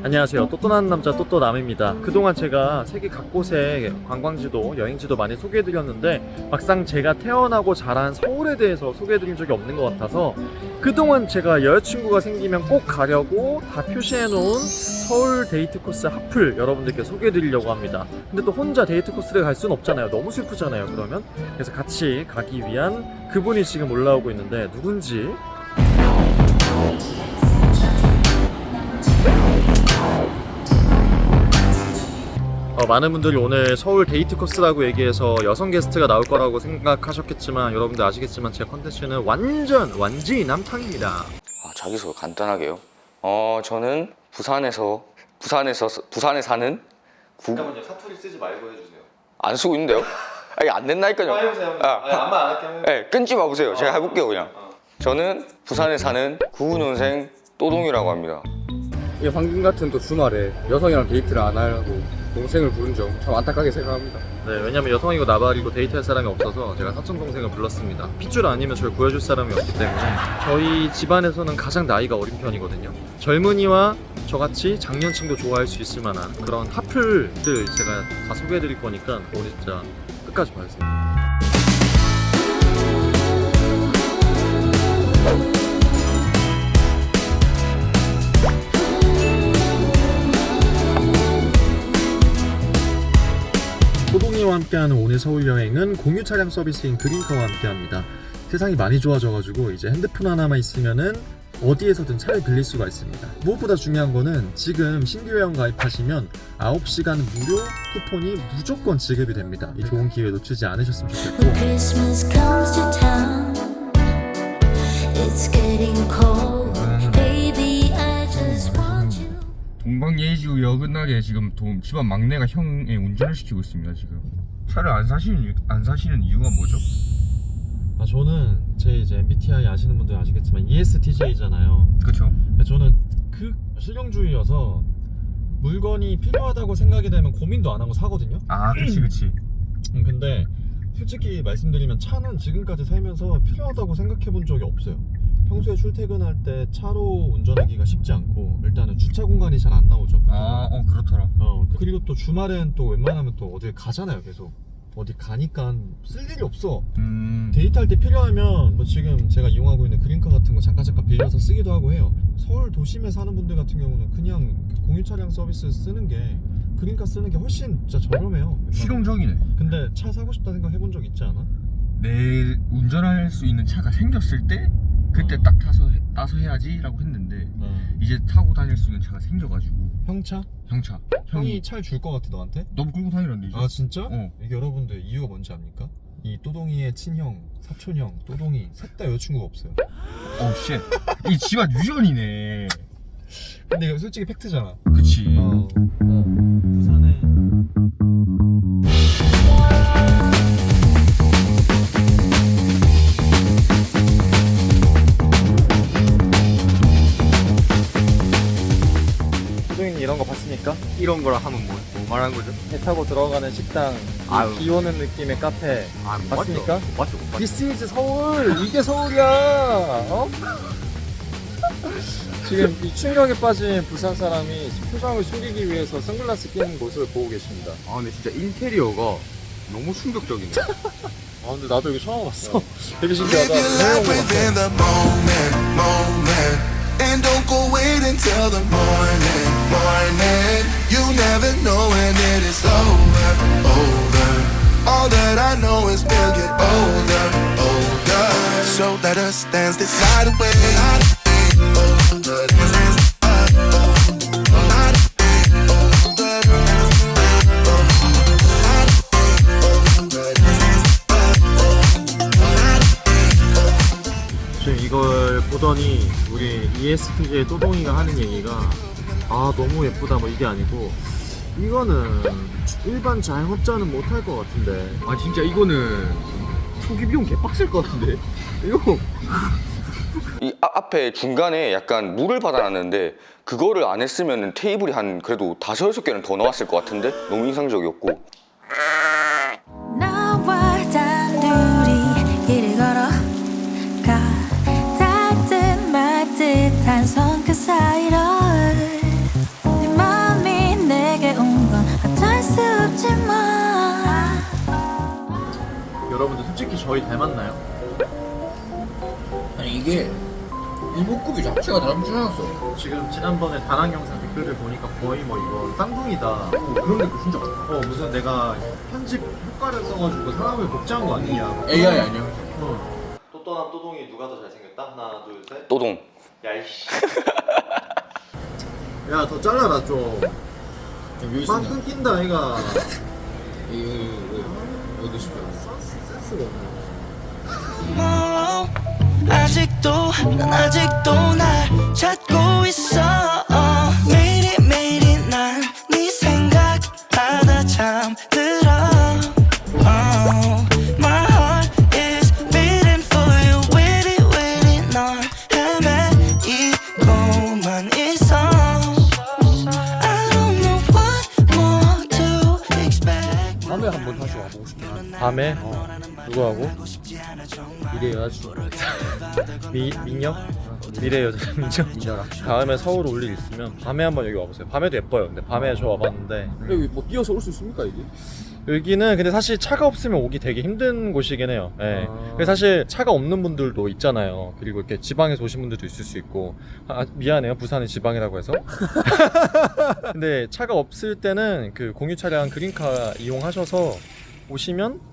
안녕하세요. 또또나는 남자 또또남입니다. 그동안 제가 세계 각곳의 관광지도 여행지도 많이 소개해드렸는데 막상 제가 태어나고 자란 서울에 대해서 소개해드린 적이 없는 것 같아서 그동안 제가 여자친구가 생기면 꼭 가려고 다 표시해놓은 서울 데이트 코스 핫플 여러분들께 소개해드리려고 합니다. 근데 또 혼자 데이트 코스를 갈 수는 없잖아요. 너무 슬프잖아요, 그러면. 그래서 같이 가기 위한 그분이 지금 올라오고 있는데 누군지 많은 분들이 오늘 서울 데이트 코스라고 얘기해서 여성 게스트가 나올 거라고 생각하셨겠지만 여러분들 아시겠지만 제 컨텐츠는 완지 남탕입니다. 자기소개 간단하게요. 저는 부산에 사는 잠깐만요. 사투리 쓰지 말고 해주세요. 안 쓰고 있는데요? 아니 안 된다니까요. 해보세요. 아마 안 할게요. 네, 끊지 마보세요. 제가 해볼게요 그냥. 저는 부산에 사는 99년생 또동이라고 합니다. 이 황금 같은 또 주말에 여성이랑 데이트를 안 하려고 동생을 부른 점 참 안타깝게 생각합니다. 네, 왜냐면 여성이고 나발이고 데이트할 사람이 없어서 제가 사촌 동생을 불렀습니다. 핏줄 아니면 저를 구해줄 사람이 없기 때문에 저희 집안에서는 가장 나이가 어린 편이거든요. 젊은이와 저같이 장년층도 좋아할 수 있을 만한 그런 핫플들 제가 다 소개해드릴 거니까 우리 진짜 끝까지 봐주세요. 호동이와 함께하는 오늘 서울 여행은 공유 차량 서비스인 그린카와 함께합니다. 세상이 많이 좋아져가지고 이제 핸드폰 하나만 있으면은 어디에서든 차를 빌릴 수가 있습니다. 무엇보다 중요한 거는 지금 신규 회원 가입하시면 9시간 무료 쿠폰이 무조건 지급이 됩니다. 이 좋은 기회 놓치지 않으셨으면 좋겠고 Christmas comes to town. It's getting cold. Baby, I just want you. 동방예의지구 어긋나게 지금 집안 막내가 형의 운전을 시키고 있습니다. 지금 차를 안 사시는 이유가 뭐죠? 저는 제 이제 MBTI 아시는 분들 아시겠지만 ESTJ잖아요. 그렇죠. 저는 그 실용주의여서 물건이 필요하다고 생각이 되면 고민도 안 하고 사거든요. 그치. 근데 솔직히 말씀드리면 차는 지금까지 살면서 필요하다고 생각해 본 적이 없어요. 평소에 출퇴근할 때 차로 운전하기가 쉽지 않고 일단은 주차 공간이 잘 안 나오죠. 그렇더라. 그리고 또 주말엔 또 웬만하면 또 어딜 가잖아요. 계속 어디 가니까 쓸 일이 없어. 데이트할 때 필요하면 뭐 지금 제가 이용하고 있는 그린카 같은 거 잠깐 빌려서 쓰기도 하고 해요. 서울 도심에 사는 분들 같은 경우는 그냥 공유 차량 서비스 쓰는 게 그린카 쓰는 게 훨씬 진짜 저렴해요. 실용적이네. 근데 차 사고 싶다 생각 해본 적 있지 않아? 내 운전할 수 있는 차가 생겼을 때 그때 딱 따서 해야지라고 했는데 이제 타고 다닐 수 있는 차가 생겨가지고. 형차? 형차. 형이 차를 줄 것 같아 너한테? 너무 끌고 다니란데 이제. 진짜? 어. 이게 여러분들 이유가 뭔지 압니까? 이 또동이의 친형, 사촌형, 또동이 셋 다 여자친구가 없어요. 쉣. 이 집안 유전이네. 근데 이거 솔직히 팩트잖아. 그치. 부산에 소동이 이런 거 봤습니까? 이런 거라 하면 뭐 말하는 거죠? 배 타고 들어가는 식당, 아유. 비 오는 느낌의 카페 맞습니까? 맞죠. This is 서울! 이게 서울이야! 지금 이 충격에 빠진 부산 사람이 표정을 숨기기 위해서 선글라스 끼는 모습을 보고 계십니다. 근데 진짜 인테리어가 너무 충격적이네. 근데 나도 이거 처음 봤어. 되게 Live 신기하다. your life within the moment. And don't go wait until the morning. You never know when it is over. All that I know is we'll get older. So let us dance this night away. 지금 이걸 보더니 우리 ESTJ 또동이가 하는 얘기가 너무 예쁘다 뭐 이게 아니고 이거는 일반 자영업자는 못할 것 같은데. 진짜 이거는 초기 비용 개빡셀 것 같은데. 이거 이 앞에 중간에 약간 물을 받아놨는데 그거를 안 했으면 테이블이 한 그래도 5-6개는 더 나왔을 것 같은데 너무 인상적이었고. 나와 단둘이 길을 걸어가 닿듯 말듯한 손끝 사이로 네 솔직히 저희 닮았나요? 아니 이게 이목구비 자체가 닮지 않았어. 지금 지난번에 다낭 영상 댓글을 보니까 거의 뭐 이거 쌍둥이다. 그런 게 진짜 많아. 무슨 내가 편집 효과를 써가지고 사람을 복제한 거 아니냐. AI 아니야? 또또남 또동이 누가 더 잘생겼다? 하나 둘 셋. 또동. 야이씨. 야 더 잘라라 좀. 여기 막 끊긴다 아이가. 여기 싶어. 센스가 없네. 난 아직도 날 찾고 있어. 매일이 난 네 생각하다 잠들어. My heart is beating for you. waiting 넌 헤매이고만 있어. I don't know what more to expect. 밤에 한번 다시 와보고 싶다. 밤에 누구하고? 미래 여자친구. 민혁? 미래 여자 민혁? 다음에 서울 올 일 있으면 밤에 한번 여기 와보세요. 밤에도 예뻐요. 근데 밤에 저 와봤는데 여기 뭐 뛰어서 올 수 있습니까 이게? 여기는 근데 사실 차가 없으면 오기 되게 힘든 곳이긴 해요. 예. 아. 그래서 사실 차가 없는 분들도 있잖아요. 그리고 이렇게 지방에서 오신 분들도 있을 수 있고. 미안해요. 부산이 지방이라고 해서. 근데 차가 없을 때는 그 공유 차량 그린카 이용하셔서 오시면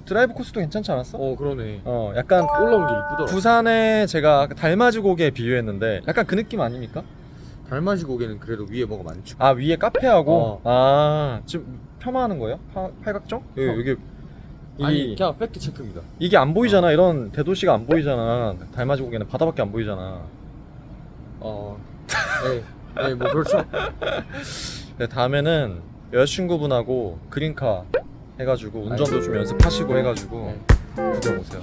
드라이브 코스도 괜찮지 않았어? 그러네. 약간 올라온 게 이쁘더라. 부산에 제가 달맞이 고개 비유했는데 약간 그 느낌 아닙니까? 달맞이 고개는 그래도 위에 뭐가 많죠. 아 위에 카페하고 지금 폄하하는 거예요? 팔각정? 여기 아니 그냥 팩트 체크입니다. 이게 안 보이잖아. 이런 대도시가 안 보이잖아. 달맞이 고개는 바다밖에 안 보이잖아. 네, 뭐 그렇죠. 네, 다음에는 여자친구분하고 그린카 해가지고 운전도 좀 연습하시고 해가지고 구경 오세요.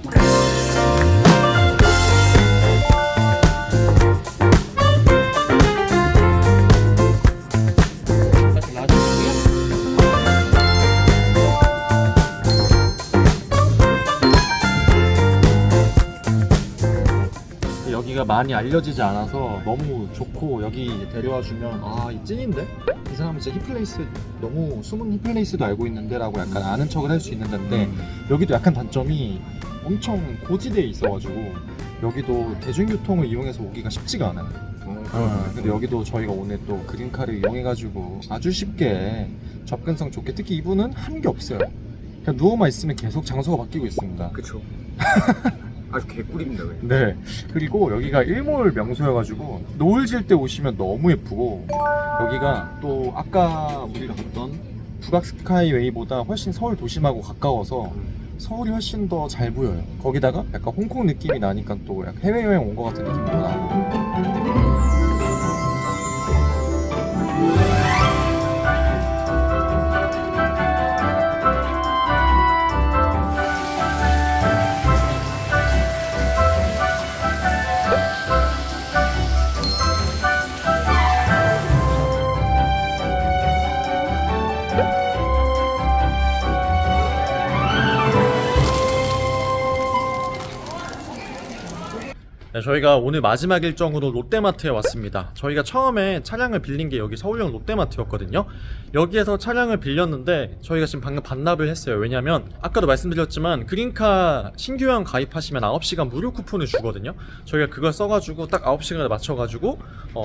여기가 많이 알려지지 않아서 너무 좋고 여기 이제 데려와주면 이 찐인데? 이 사람은 진짜 힙플레이스 너무 숨은 힙플레이스도 알고 있는데 라고 약간 아는 척을 할 수 있는 데인데 여기도 약간 단점이 엄청 고지대에 있어가지고 여기도 대중교통을 이용해서 오기가 쉽지가 않아요. 근데 여기도 저희가 오늘 또 그린카를 이용해가지고 아주 쉽게 접근성 좋게 특히 이분은 한 게 없어요. 그냥 누워만 있으면 계속 장소가 바뀌고 있습니다. 그쵸. 아주 개꿀입니다. 네. 그리고 여기가 일몰 명소여가지고 노을 질 때 오시면 너무 예쁘고 여기가 또 아까 우리가 갔던 북악 스카이웨이보다 훨씬 서울 도심하고 가까워서 서울이 훨씬 더 잘 보여요. 거기다가 약간 홍콩 느낌이 나니까 또 약간 해외여행 온 것 같은 느낌도 나고. 네, 저희가 오늘 마지막 일정으로 롯데마트에 왔습니다. 저희가 처음에 차량을 빌린 게 여기 서울역 롯데마트였거든요. 여기에서 차량을 빌렸는데 저희가 지금 방금 반납을 했어요. 왜냐면 아까도 말씀드렸지만 그린카 신규형 가입하시면 9시간 무료 쿠폰을 주거든요. 저희가 그걸 써가지고 딱 9시간에 맞춰가지고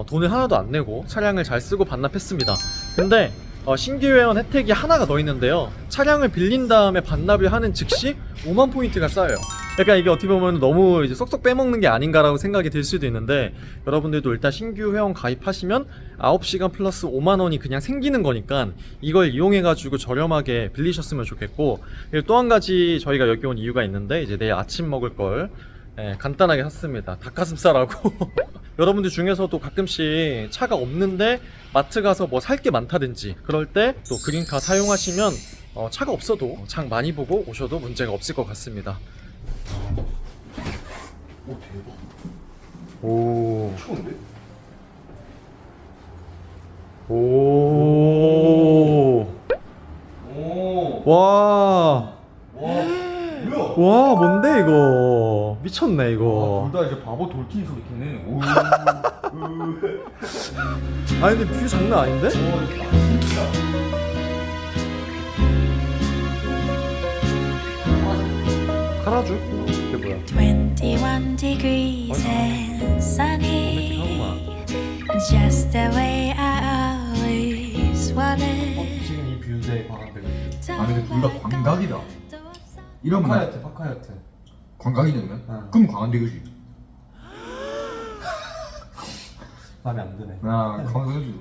돈을 하나도 안 내고 차량을 잘 쓰고 반납했습니다. 근데 신규 회원 혜택이 하나가 더 있는데요. 차량을 빌린 다음에 반납을 하는 즉시 5만 포인트가 쌓여요. 약간 이게 어떻게 보면 너무 이제 쏙쏙 빼먹는 게 아닌가라고 생각이 들 수도 있는데 여러분들도 일단 신규 회원 가입하시면 9시간 플러스 5만 원이 그냥 생기는 거니까 이걸 이용해가지고 저렴하게 빌리셨으면 좋겠고, 그리고 또 한 가지 저희가 여기 온 이유가 있는데 이제 내일 아침 먹을 걸 간단하게 샀습니다. 닭가슴살하고 여러분들 중에서도 가끔씩 차가 없는데 마트 가서 뭐 살 게 많다든지 그럴 때 또 그린카 사용하시면 차가 없어도 장 많이 보고 오셔도 문제가 없을 것 같습니다. 오 대박. 오. 추운데? 오. 오. 와. 뭐야? 와, 뭔데 이거? 미쳤네 이거. 둘 다 이제 바보 돌킹 소리 겠네. 오. 아니 근데 뷰 장난 아닌데? 샤주? 그게 뭐야? 21 degrees and sunny. It's just the way I always wanted. 지금 이 뷰의 광안대교. 아 근데 둘 다 광각이다. 이러면 파카야트. 광각이 되면? 그럼 광안대교지. 마음에 안 드네. 아 광각이지.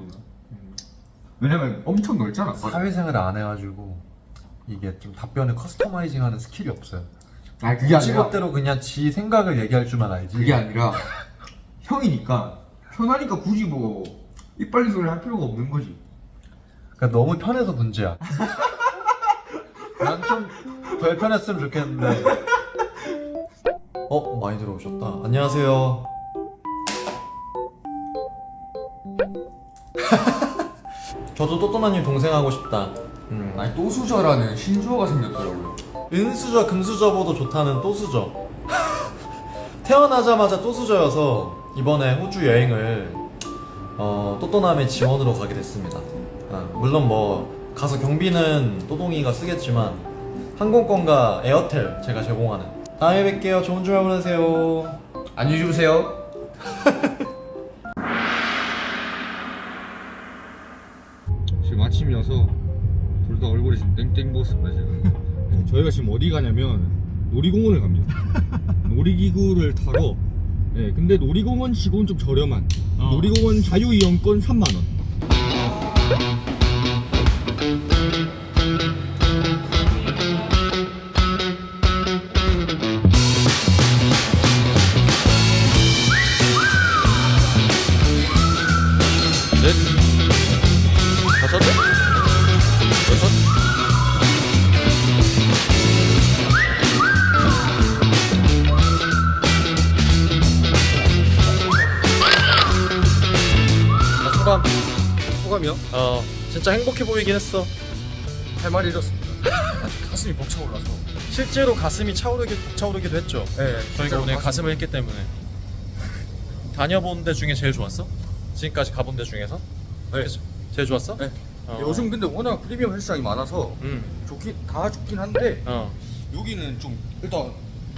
왜냐면 엄청 넓잖아. 사회생활을 안 해가지고 이게 좀 답변을 커스터마이징하는 스킬이 없어요. 아 그게 아니라 직업대로 그냥 지 생각을 얘기할 줄만 알지. 그게 아니라 형이니까 편하니까 굳이 뭐 이빨리 소리를 할 필요가 없는 거지. 그러니까 너무 편해서 문제야. 난 좀 덜 편했으면 좋겠는데. 많이 들어오셨다. 안녕하세요. 저도 또또나님 동생하고 싶다. 아니 또수저라는 신조어가 생겼더라고요. 은수저 금수저보다 좋다는 또수저. 태어나자마자 또수저여서 이번에 호주 여행을 또또남의 지원으로 가게 됐습니다. 물론 뭐 가서 경비는 또동이가 쓰겠지만 항공권과 에어텔 제가 제공하는. 다음에 뵐게요. 좋은 주말 보내세요. 안녕히 주무세요. 지금 아침이어서 둘 다 얼굴이 지금 땡땡 부었습니다 지금. 저희가 지금 어디 가냐면 놀이공원을 갑니다. 놀이기구를 타러. 네, 근데 놀이공원 치고는 좀 저렴한 놀이공원 자유이용권 3만원. 넷, 다섯, 여섯. 소감이요? 진짜 행복해 보이긴 했어. 할 말이 이렇습니다. 가슴이 벅차올라서. 실제로 가슴이 차오르기도 했죠. 네, 저희가 오늘 가슴을 했기 때문에. 다녀본 데 중에 제일 좋았어? 지금까지 가본 데 중에서? 네. 제일 좋았어? 네. 요즘 근데 워낙 프리미엄 헬스장이 많아서 다 좋긴 한데 여기는 좀 일단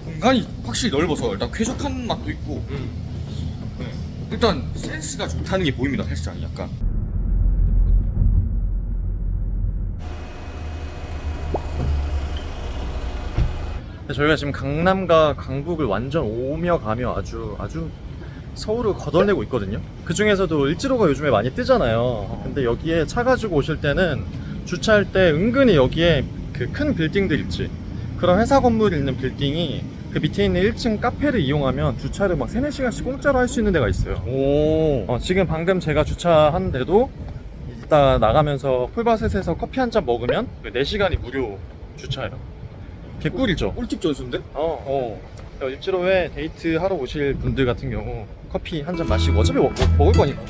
공간이 확실히 넓어서 일단 쾌적한 맛도 있고 네. 일단 센스가 좋다는 게 보입니다. 헬스장이 약간. 저희가 지금 강남과 강북을 완전 오며 가며 아주 서울을 걷어내고 있거든요. 그 중에서도 일지로가 요즘에 많이 뜨잖아요. 근데 여기에 차 가지고 오실 때는 주차할 때 은근히 여기에 그 큰 빌딩들 있지, 그런 회사 건물이 있는 빌딩이 그 밑에 있는 1층 카페를 이용하면 주차를 막 3-4시간씩 공짜로 할 수 있는 데가 있어요. 지금 방금 제가 주차하는데도 이따 나가면서 풀바셋에서 커피 한 잔 먹으면 4시간이 무료 주차예요. 개꿀이죠. 꿀팁 전수인데? 일지로에 데이트 하러 오실 분들 같은 경우 커피 한 잔 마시고 어차피 먹을 거니까.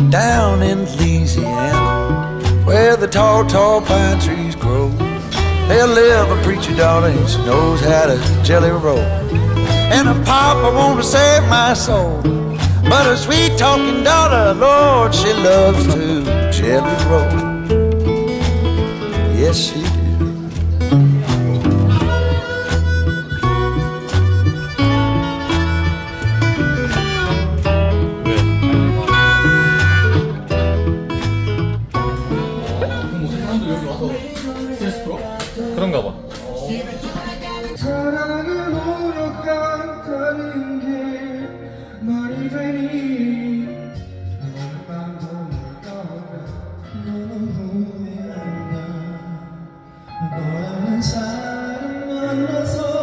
Down in Louisiana, where the tall, tall pine trees grow, there live a preacher daughter and she knows how to jelly roll. And a papa want to save my soul, but a sweet talking daughter, Lord, she loves to jelly roll. Yes, she do. 그런가 봐. 사랑을 노력한다는 게 말이 되니 오늘 밤도 널 떠나 너무 후회한다. 너라는 사람 만나서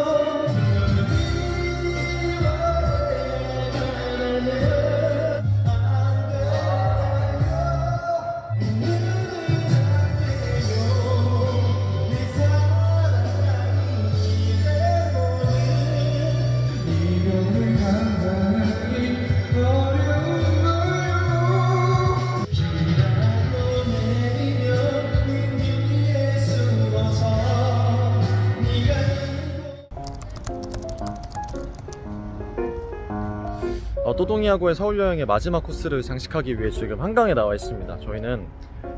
또동이하고의 서울 여행의 마지막 코스를 장식하기 위해 지금 한강에 나와 있습니다. 저희는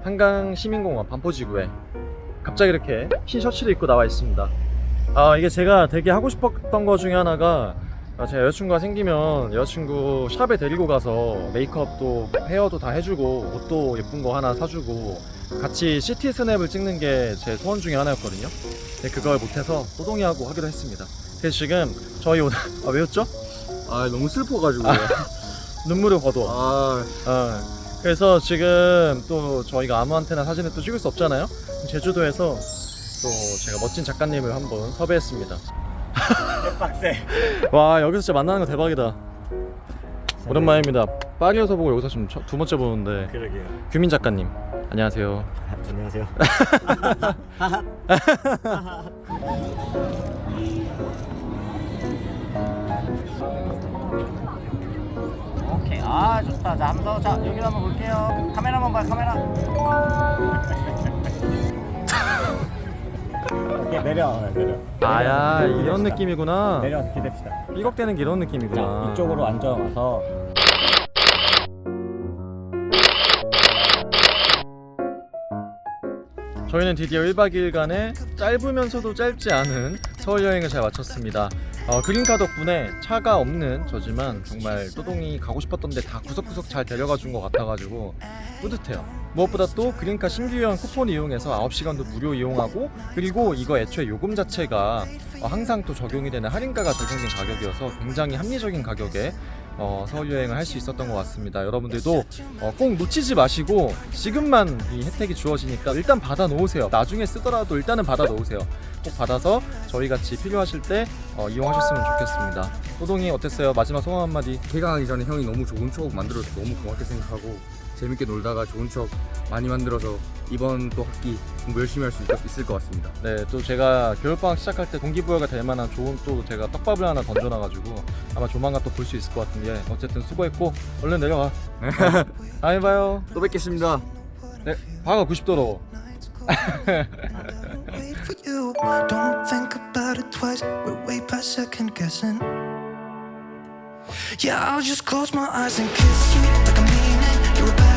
한강 시민공원 반포지구에 갑자기 이렇게 흰 셔츠를 입고 나와 있습니다. 이게 제가 되게 하고 싶었던 거 중에 하나가 제가 여자친구가 생기면 여자친구 샵에 데리고 가서 메이크업도 헤어도 다 해주고 옷도 예쁜 거 하나 사주고 같이 시티 스냅을 찍는 게 제 소원 중에 하나였거든요. 근데 그걸 못해서 또동이하고 하기로 했습니다. 그래서 지금 저희 오늘 왜 웃죠? 너무 슬퍼가지고. 눈물을 거둬. 그래서 지금 또 저희가 아무한테나 사진을 또 찍을 수 없잖아요. 제주도에서 또 제가 멋진 작가님을 한번 섭외했습니다. 빡세. 와, 여기서 진짜 만나는 거 대박이다. 오랜만입니다. 파리에서 보고 여기서 지금 두 번째 보는데. 그러게요. 규민 작가님, 안녕하세요. 안녕하세요. 오케이. 좋다. 자, 한번 더. 자, 여기로 한번 볼게요. 카메라 한번 봐요. 카메라. 오케이, 내려. 아야, 이런 느낌이구나. 내려와서 기대합시다. 삐걱대는 게 이런 느낌이구나. 자, 이쪽으로 앉아와서. 저희는 드디어 1박 2일간의 짧으면서도 짧지 않은 서울 여행을 잘 마쳤습니다. 그린카 덕분에 차가 없는 저지만 정말 또동이 가고 싶었던 데 다 구석구석 잘 데려가 준 것 같아가지고 뿌듯해요. 무엇보다 또 그린카 신규 여행 쿠폰 이용해서 9시간도 무료 이용하고, 그리고 이거 애초에 요금 자체가 항상 또 적용이 되는 할인가가 적용된 가격이어서 굉장히 합리적인 가격에 서울 여행을 할 수 있었던 것 같습니다. 여러분들도 꼭 놓치지 마시고 지금만 이 혜택이 주어지니까 일단 받아 놓으세요. 나중에 쓰더라도 일단은 받아 놓으세요. 꼭 받아서 저희같이 필요하실 때 이용하셨으면 좋겠습니다. 또동이 어땠어요? 마지막 소감 한마디. 개강하기 전에 형이 너무 좋은 추억 만들어서 너무 고맙게 생각하고, 재밌게 놀다가 좋은 추억 많이 만들어서 이번 또 학기 공부 열심히 할 수 있을 것 같습니다. 네, 또 제가 겨울방학 시작할 때 동기부여가 될 만한 좋은 또 제가 떡밥을 하나 던져놔가지고 아마 조만간 또 볼 수 있을 것 같은데, 어쨌든 수고했고 얼른 내려와. 다음에 봐요. 또 뵙겠습니다. 네, 방아 90도로. Wait for you. Don't think about it twice. We're way past second guessing. Yeah, I'll just close my eyes and kiss you like I mean it. You're a bad